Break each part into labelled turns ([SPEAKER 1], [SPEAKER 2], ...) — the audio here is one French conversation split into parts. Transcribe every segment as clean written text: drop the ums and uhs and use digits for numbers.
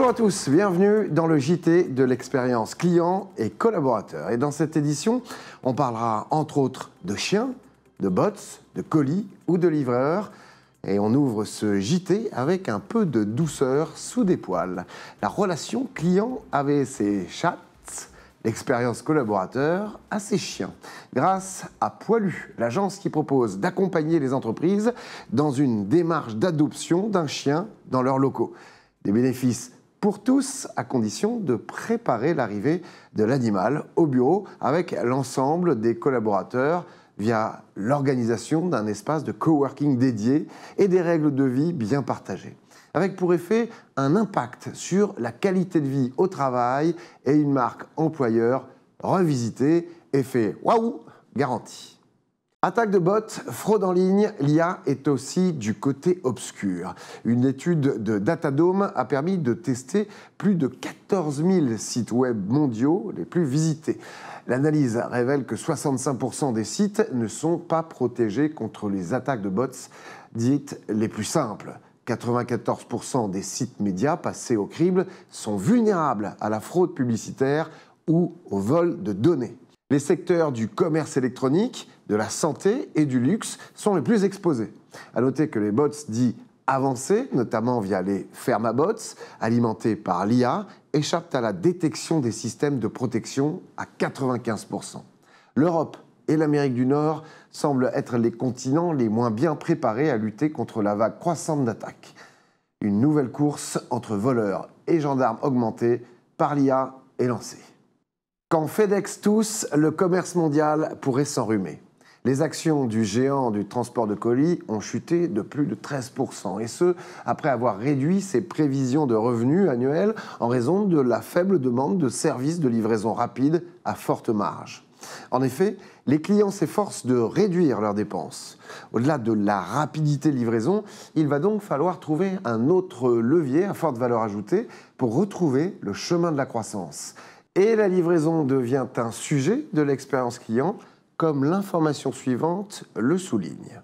[SPEAKER 1] Bonjour à tous, bienvenue dans le JT de l'expérience client et collaborateur. Et dans cette édition, on parlera entre autres de chiens, de bots, de colis ou de livreurs. Et on ouvre ce JT avec un peu de douceur sous des poils. La relation client avec ses chats, l'expérience collaborateur à ses chiens. Grâce à Poilu, l'agence qui propose d'accompagner les entreprises dans une démarche d'adoption d'un chien dans leurs locaux. Des bénéfices pour tous, à condition de préparer l'arrivée de l'animal au bureau avec l'ensemble des collaborateurs via l'organisation d'un espace de coworking dédié et des règles de vie bien partagées. Avec pour effet un impact sur la qualité de vie au travail et une marque employeur revisitée, effet waouh garanti. Attaque de bots, fraude en ligne, l'IA est aussi du côté obscur. Une étude de Datadome a permis de tester plus de 14 000 sites web mondiaux les plus visités. L'analyse révèle que 65% des sites ne sont pas protégés contre les attaques de bots dites les plus simples. 94% des sites médias passés au crible sont vulnérables à la fraude publicitaire ou au vol de données. Les secteurs du commerce électronique, de la santé et du luxe sont les plus exposés. À noter que les bots dits avancés, notamment via les Fermabots, alimentés par l'IA, échappent à la détection des systèmes de protection à 95%. L'Europe et l'Amérique du Nord semblent être les continents les moins bien préparés à lutter contre la vague croissante d'attaques. Une nouvelle course entre voleurs et gendarmes augmentés par l'IA est lancée. Quand FedEx tousse, le commerce mondial pourrait s'enrhumer. Les actions du géant du transport de colis ont chuté de plus de 13%, et ce, après avoir réduit ses prévisions de revenus annuels en raison de la faible demande de services de livraison rapide à forte marge. En effet, les clients s'efforcent de réduire leurs dépenses. Au-delà de la rapidité de livraison, il va donc falloir trouver un autre levier à forte valeur ajoutée pour retrouver le chemin de la croissance. Et la livraison devient un sujet de l'expérience client, comme l'information suivante le souligne.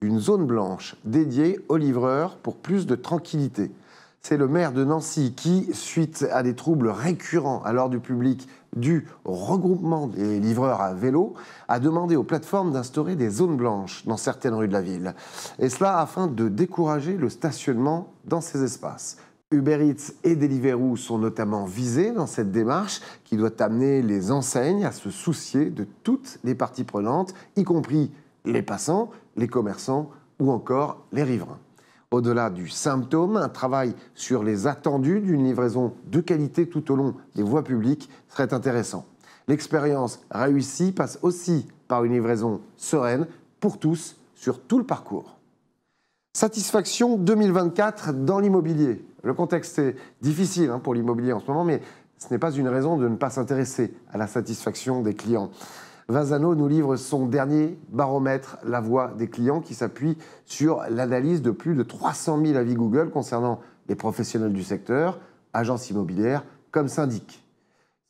[SPEAKER 1] Une zone blanche dédiée aux livreurs pour plus de tranquillité. C'est le maire de Nancy qui, suite à des troubles récurrents à l'ordre du public dus au regroupement des livreurs à vélo, a demandé aux plateformes d'instaurer des zones blanches dans certaines rues de la ville. Et cela afin de décourager le stationnement dans ces espaces. Uber Eats et Deliveroo sont notamment visés dans cette démarche qui doit amener les enseignes à se soucier de toutes les parties prenantes, y compris les passants, les commerçants ou encore les riverains. Au-delà du symptôme, un travail sur les attendus d'une livraison de qualité tout au long des voies publiques serait intéressant. L'expérience réussie passe aussi par une livraison sereine pour tous sur tout le parcours. Satisfaction 2024 dans l'immobilier. Le contexte est difficile pour l'immobilier en ce moment, mais ce n'est pas une raison de ne pas s'intéresser à la satisfaction des clients. Vasano nous livre son dernier baromètre, la voix des clients, qui s'appuie sur l'analyse de plus de 300 000 avis Google concernant les professionnels du secteur, agences immobilières comme syndics.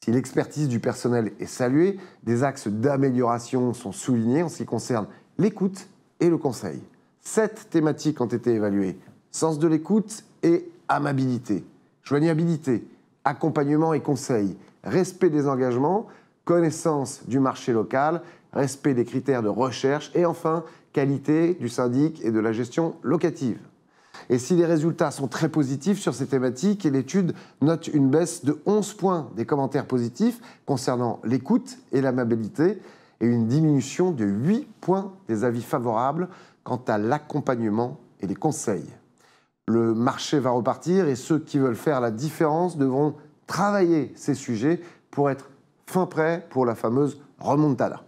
[SPEAKER 1] Si l'expertise du personnel est saluée, des axes d'amélioration sont soulignés en ce qui concerne l'écoute et le conseil. 7 thématiques ont été évaluées: sens de l'écoute et amabilité, joignabilité, accompagnement et conseil, respect des engagements, connaissance du marché local, respect des critères de recherche et enfin, qualité du syndic et de la gestion locative. Et si les résultats sont très positifs sur ces thématiques, l'étude note une baisse de 11 points des commentaires positifs concernant l'écoute et l'amabilité et une diminution de 8 points des avis favorables quant à l'accompagnement et les conseils. Le marché va repartir et ceux qui veulent faire la différence devront travailler ces sujets pour être fin prêt pour la fameuse remontada.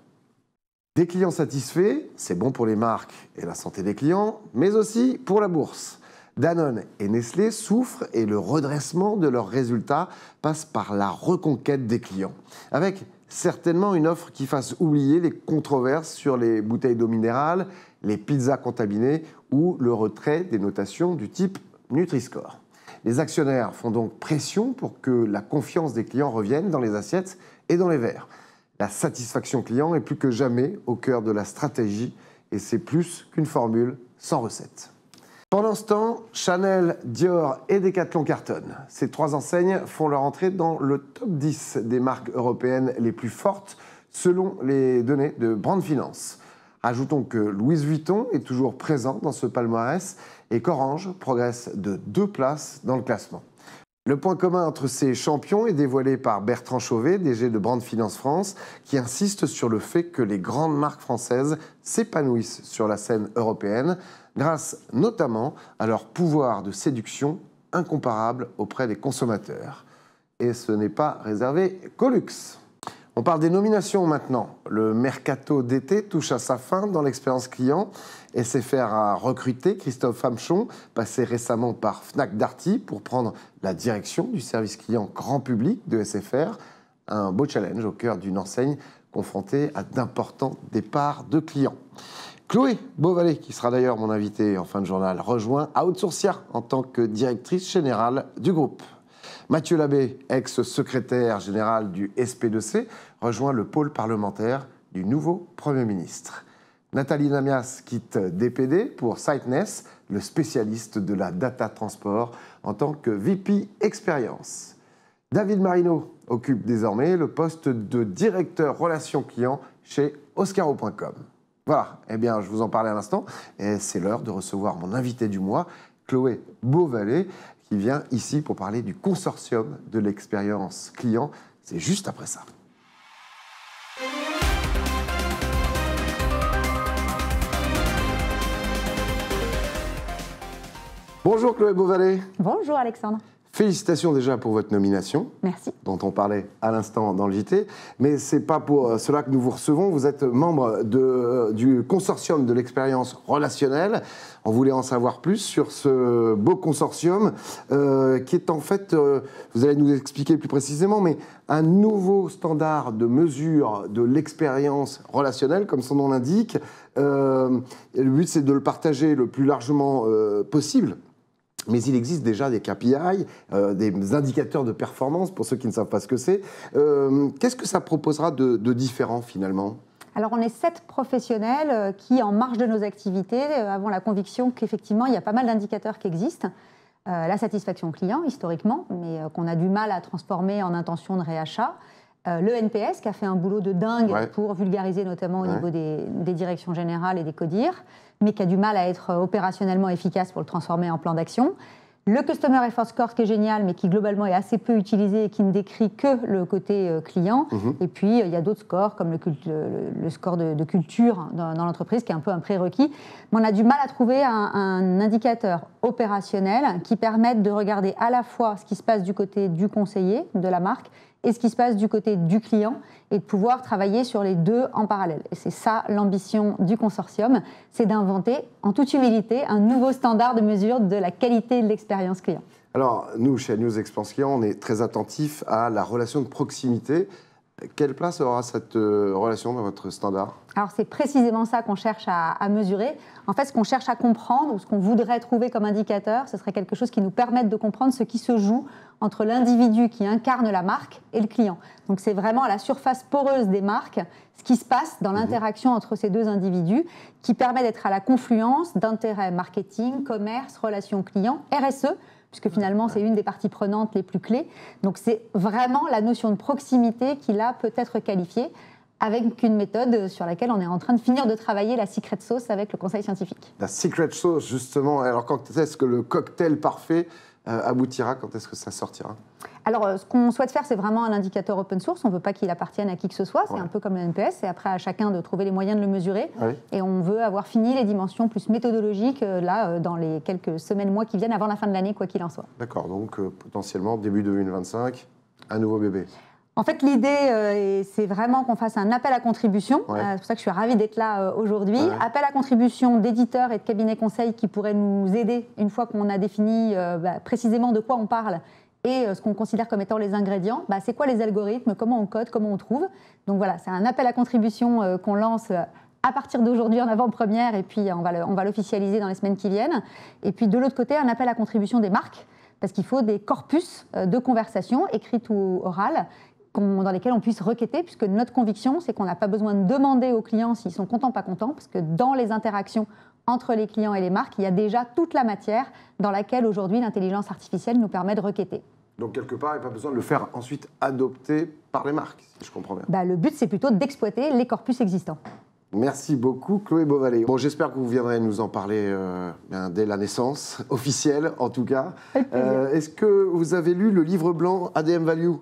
[SPEAKER 1] Des clients satisfaits, c'est bon pour les marques et la santé des clients, mais aussi pour la bourse. Danone et Nestlé souffrent et le redressement de leurs résultats passe par la reconquête des clients, avec certainement une offre qui fasse oublier les controverses sur les bouteilles d'eau minérale, les pizzas contaminées ou le retrait des notations du type Nutri-Score. Les actionnaires font donc pression pour que la confiance des clients revienne dans les assiettes et dans les verres. La satisfaction client est plus que jamais au cœur de la stratégie et c'est plus qu'une formule sans recette. Pendant ce temps, Chanel, Dior et Decathlon cartonnent. Ces 3 enseignes font leur entrée dans le top 10 des marques européennes les plus fortes selon les données de Brand Finance. Ajoutons que Louis Vuitton est toujours présent dans ce palmarès et qu'Orange progresse de 2 places dans le classement. Le point commun entre ces champions est dévoilé par Bertrand Chauvet, DG de Brand Finance France, qui insiste sur le fait que les grandes marques françaises s'épanouissent sur la scène européenne, grâce notamment à leur pouvoir de séduction incomparable auprès des consommateurs. Et ce n'est pas réservé qu'au luxe. On parle des nominations maintenant. Le mercato d'été touche à sa fin dans l'expérience client. SFR a recruté Christophe Famchon, passé récemment par Fnac Darty, pour prendre la direction du service client grand public de SFR. Un beau challenge au cœur d'une enseigne confrontée à d'importants départs de clients. Chloé Beauvalet, qui sera d'ailleurs mon invitée en fin de journal, rejoint Outsourcia en tant que directrice générale du groupe. Mathieu Labbé, ex-secrétaire général du SP2C, rejoint le pôle parlementaire du nouveau Premier ministre. Nathalie Namias quitte DPD pour Siteness, le spécialiste de la data transport, en tant que VP Expérience. David Marino occupe désormais le poste de directeur relations clients chez Oscaro.com. Voilà, eh bien, je vous en parlais à l'instant, et c'est l'heure de recevoir mon invité du mois, Chloé Beauvalet, qui vient ici pour parler du consortium de l'expérience client. C'est juste après ça. Bonjour Chloé Beauvalet.
[SPEAKER 2] Bonjour Alexandre.
[SPEAKER 1] Félicitations déjà pour votre nomination.
[SPEAKER 2] Merci.
[SPEAKER 1] Dont on parlait à l'instant dans le JT. Mais ce n'est pas pour cela que nous vous recevons. Vous êtes membre du consortium de l'expérience relationnelle. On voulait en savoir plus sur ce beau consortium qui est en fait, vous allez nous expliquer plus précisément, mais un nouveau standard de mesure de l'expérience relationnelle, comme son nom l'indique. Le but, c'est de le partager le plus largement possible. Mais il existe déjà des KPI, des indicateurs de performance, pour ceux qui ne savent pas ce que c'est. Qu'est-ce que ça proposera de différent, finalement ?
[SPEAKER 2] Alors, on est 7 professionnels qui, en marge de nos activités, avons la conviction qu'effectivement, il y a pas mal d'indicateurs qui existent. La satisfaction client, historiquement, mais qu'on a du mal à transformer en intention de réachat. Le NPS, qui a fait un boulot de dingue pour vulgariser, notamment au niveau des directions générales et des CODIR, mais qui a du mal à être opérationnellement efficace pour le transformer en plan d'action. Le Customer Effort Score, qui est génial, mais qui globalement est assez peu utilisé et qui ne décrit que le côté client. Et puis, il y a d'autres scores, comme le score de culture dans l'entreprise, qui est un peu un prérequis. Mais on a du mal à trouver un indicateur opérationnel qui permette de regarder à la fois ce qui se passe du côté du conseiller, de la marque, et ce qui se passe du côté du client, et de pouvoir travailler sur les deux en parallèle. Et c'est ça l'ambition du consortium, c'est d'inventer, en toute humilité, un nouveau standard de mesure de la qualité de l'expérience client.
[SPEAKER 1] Alors, nous, chez News Experience Client, on est très attentifs à la relation de proximité. Quelle place aura cette relation dans votre standard ?
[SPEAKER 2] Alors, c'est précisément ça qu'on cherche à mesurer. En fait, ce qu'on cherche à comprendre, ou ce qu'on voudrait trouver comme indicateur, ce serait quelque chose qui nous permette de comprendre ce qui se joue entre l'individu qui incarne la marque et le client. Donc, c'est vraiment à la surface poreuse des marques, ce qui se passe dans l'interaction entre ces deux individus, qui permet d'être à la confluence d'intérêts marketing, commerce, relations clients, RSE, puisque finalement, c'est une des parties prenantes les plus clés. Donc, c'est vraiment la notion de proximité qui, là, peut être qualifiée avec une méthode sur laquelle on est en train de finir de travailler, la secret sauce, avec le conseil scientifique.
[SPEAKER 1] La secret sauce, justement. Alors, quand est-ce que le cocktail parfait aboutira ? Quand est-ce que ça sortira ?
[SPEAKER 2] Alors, ce qu'on souhaite faire, c'est vraiment un indicateur open source. On ne veut pas qu'il appartienne à qui que ce soit. C'est un peu comme le NPS. C'est après à chacun de trouver les moyens de le mesurer. Et on veut avoir fini les dimensions plus méthodologiques, là, dans les quelques semaines, mois qui viennent, avant la fin de l'année, quoi qu'il en soit.
[SPEAKER 1] D'accord. Donc, potentiellement, début 2025, un nouveau bébé.
[SPEAKER 2] En fait, l'idée, c'est vraiment qu'on fasse un appel à contribution. C'est pour ça que je suis ravie d'être là aujourd'hui. Appel à contribution d'éditeurs et de cabinets conseils qui pourraient nous aider, une fois qu'on a défini précisément de quoi on parle et ce qu'on considère comme étant les ingrédients. C'est quoi les algorithmes, comment on code, comment on trouve. Donc voilà, c'est un appel à contribution qu'on lance à partir d'aujourd'hui en avant-première, et puis on va l'officialiser dans les semaines qui viennent. Et puis de l'autre côté, un appel à contribution des marques, parce qu'il faut des corpus de conversations, écrites ou orales, dans lesquels on puisse requêter, puisque notre conviction, c'est qu'on n'a pas besoin de demander aux clients s'ils sont contents ou pas contents, parce que dans les interactions, entre les clients et les marques, il y a déjà toute la matière dans laquelle aujourd'hui l'intelligence artificielle nous permet de requêter.
[SPEAKER 1] Donc quelque part, il n'y a pas besoin de le faire ensuite adopter par les marques, si je comprends bien.
[SPEAKER 2] Le but, c'est plutôt d'exploiter les corpus existants.
[SPEAKER 1] Merci beaucoup, Chloé Beauvalet. Bon, j'espère que vous viendrez nous en parler dès la naissance, officielle en tout cas. Est-ce que vous avez lu le livre blanc ADM Value ?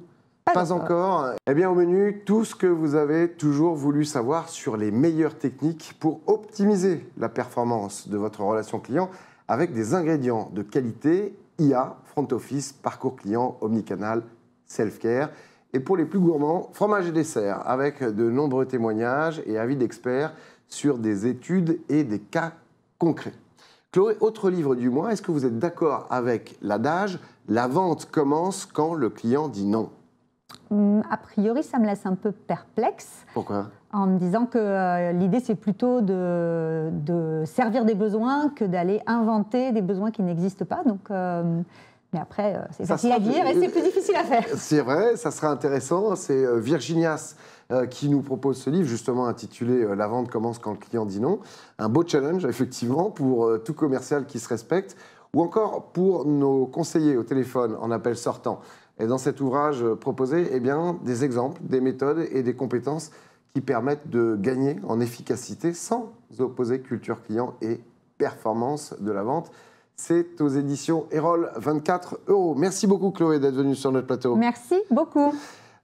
[SPEAKER 1] Pas encore. Eh bien, au menu, tout ce que vous avez toujours voulu savoir sur les meilleures techniques pour optimiser la performance de votre relation client avec des ingrédients de qualité, IA, front office, parcours client, omnicanal, self-care. Et pour les plus gourmands, fromage et dessert, avec de nombreux témoignages et avis d'experts sur des études et des cas concrets. Chloé, autre livre du mois, est-ce que vous êtes d'accord avec l'adage « La vente commence quand le client dit non » ?
[SPEAKER 2] A priori, ça me laisse un peu perplexe.
[SPEAKER 1] Pourquoi ?
[SPEAKER 2] En me disant que l'idée, c'est plutôt de servir des besoins que d'aller inventer des besoins qui n'existent pas. Donc... Mais après, c'est facile à dire et c'est plus difficile à faire.
[SPEAKER 1] C'est vrai, ça sera intéressant. C'est Virginias qui nous propose ce livre, justement intitulé « La vente commence quand le client dit non ». Un beau challenge, effectivement, pour tout commercial qui se respecte, ou encore pour nos conseillers au téléphone en appel sortant. Et dans cet ouvrage proposé, eh bien, des exemples, des méthodes et des compétences qui permettent de gagner en efficacité sans opposer culture client et performance de la vente. C'est aux éditions Erol, 24 €. Merci beaucoup, Chloé, d'être venue sur notre plateau.
[SPEAKER 2] Merci beaucoup.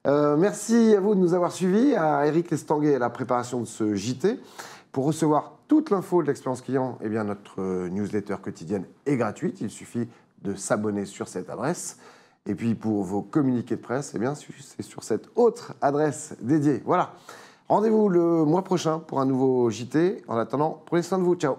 [SPEAKER 1] Merci à vous de nous avoir suivis, à Eric Lestanguet à la préparation de ce JT. Pour recevoir toute l'info de l'expérience client, eh bien, notre newsletter quotidienne est gratuite. Il suffit de s'abonner sur cette adresse. Et puis, pour vos communiqués de presse, eh bien, c'est sur cette autre adresse dédiée. Voilà. Rendez-vous le mois prochain pour un nouveau JT. En attendant, prenez soin de vous. Ciao.